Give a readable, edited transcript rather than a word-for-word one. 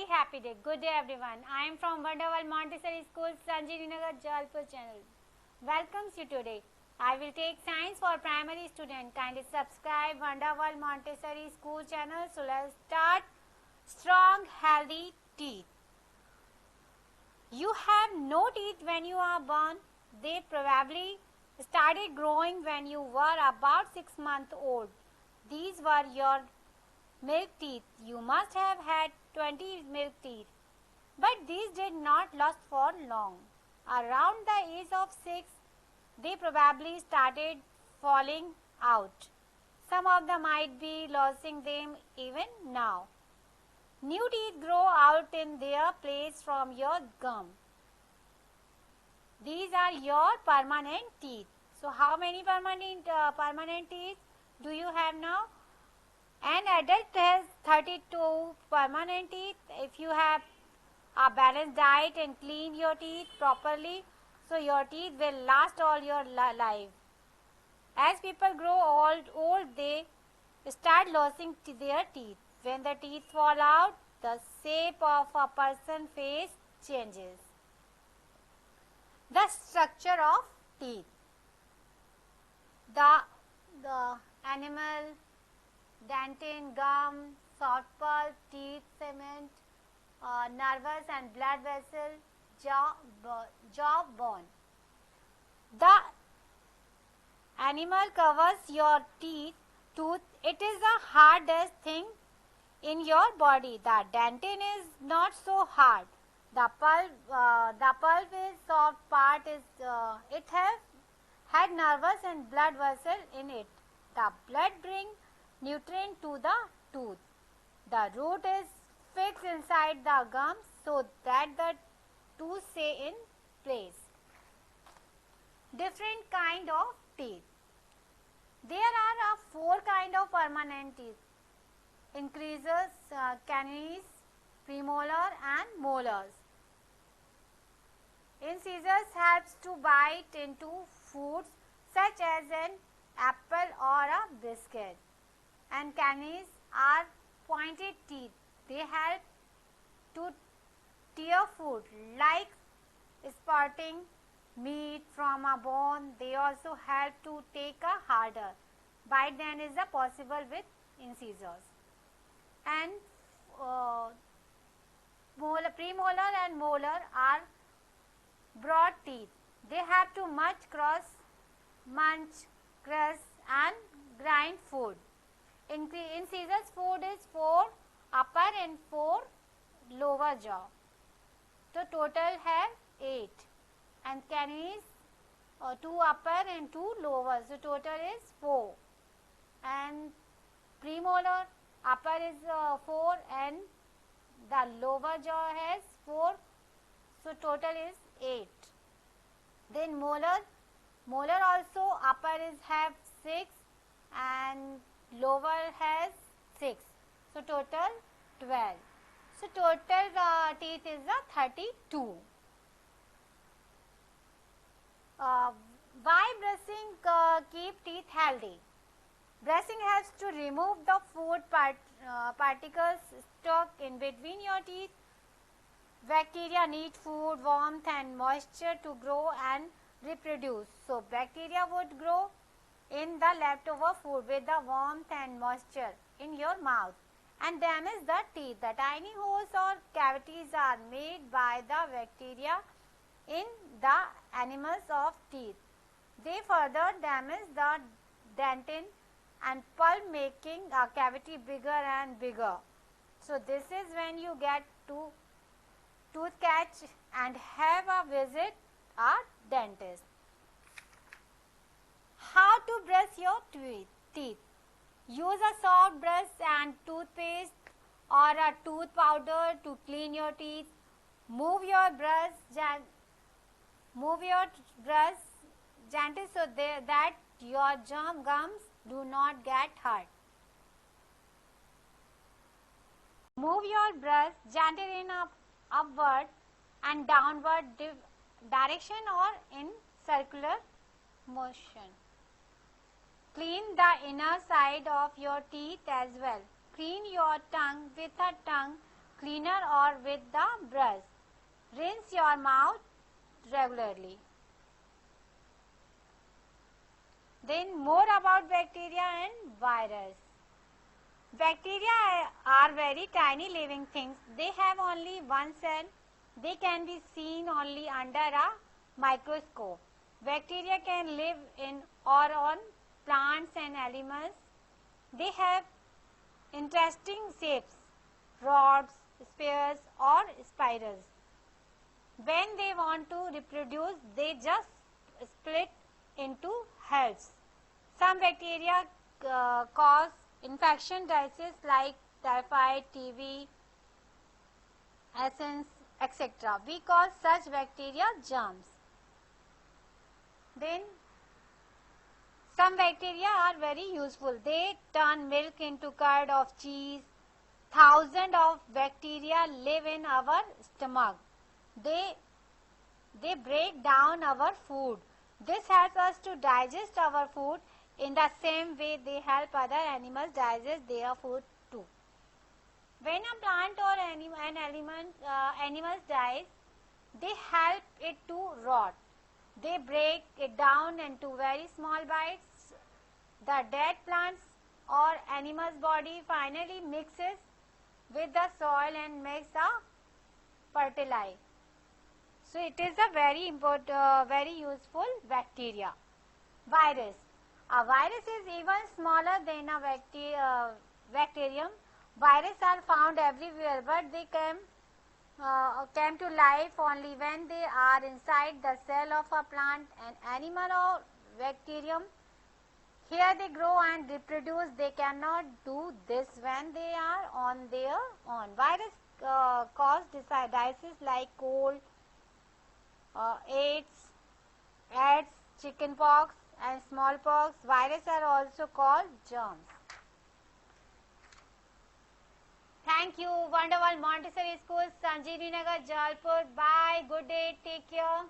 very happy day. Good day everyone. I am from Wonderworld Montessori School, Sanjeevani Nagar, Jalpur channel. Welcomes you today. I will take science for primary student. Kindly subscribe Wonderworld Montessori School channel. So let's start. Strong, healthy teeth. You have no teeth when you are born. They probably started growing when you were about 6 months old. These were your milk teeth. You must have had 20 milk teeth. But these did not last for long. Around the age of 6, they probably started falling out. Some of them might be losing them even now. New teeth grow out in their place from your gum. These are your permanent teeth. So how many permanent teeth do you have now? An adult has 32 permanent teeth. If you have a balanced diet and clean your teeth properly, so your teeth will last all your life. As people grow old, they start losing their teeth. When the teeth fall out, the shape of a person's face changes. The structure of teeth. The animal, dentin, gum, soft pulp, teeth, cement, nervous and blood vessel, jaw bone. The animal covers your tooth. It is the hardest thing in your body. The dentin is not so hard. The pulp is soft part. It has had nervous and blood vessel in it. The blood brings nutrient to the tooth. The root is fixed inside the gums so that the tooth stay in place. Different kind of teeth. There are 4 kind of permanent teeth: incisors, canines, premolar and molars. Incisors helps to bite into foods such as an apple or a biscuit. And canines are pointed teeth. They help to tear food like sprouting meat from a bone. They also help to take a harder bite than is possible with incisors. And premolar and molar are broad teeth. They have to munch, crush and grind food. Incisors food is 4 upper and 4 lower jaw. So total have 8. And canines 2 upper and 2 lower. So total is 4. And premolar upper is 4 and the lower jaw has 4. So total is 8. Then molar also upper is have 6 and lower has 6. So total 12. So total teeth is 32. Why brushing keep teeth healthy? Brushing helps to remove the food particles stuck in between your teeth. Bacteria need food, warmth and moisture to grow and reproduce. So bacteria would grow in the leftover food with the warmth and moisture in your mouth and damage the teeth. The tiny holes or cavities are made by the bacteria in the animals of teeth. They further damage the dentin and pulp, making a cavity bigger and bigger. So this is when you get to tooth catch and have a visit a dentist. How to brush your teeth? Use a soft brush and toothpaste or a tooth powder to clean your teeth. Move your brush gently so that your gums do not get hurt. Move your brush gently in a upward and downward direction or in circular motion. Clean the inner side of your teeth as well. Clean your tongue with a tongue cleaner or with the brush. Rinse your mouth regularly. Then more about bacteria and virus. Bacteria are very tiny living things. They have only one cell. They can be seen only under a microscope. Bacteria can live in or on plants and animals. They have interesting shapes, rods, spheres or spirals. When they want to reproduce, they just split into helps. Some bacteria cause infection diseases like typhoid, TB, essence, etc. We call such bacteria germs. Then some bacteria are very useful. They turn milk into curd of cheese. Thousands of bacteria live in our stomach. They break down our food. This helps us to digest our food. In the same way, they help other animals digest their food too. When a plant or animal dies, they help it to rot. They break it down into very small bites. The dead plant's or animal's body finally mixes with the soil and makes the fertilizer. So it is a very important, very useful bacteria. Virus. A virus is even smaller than a bacterium. Viruses are found everywhere, but they came to life only when they are inside the cell of a plant, an animal or bacterium. Here they grow and reproduce. They cannot do this when they are on their own. Virus cause diseases like cold, AIDS, chickenpox and smallpox. Viruses are also called germs. Thank you. Wonderful Montessori School, Sanjeevani Nagar, Jalpur. Bye. Good day. Take care.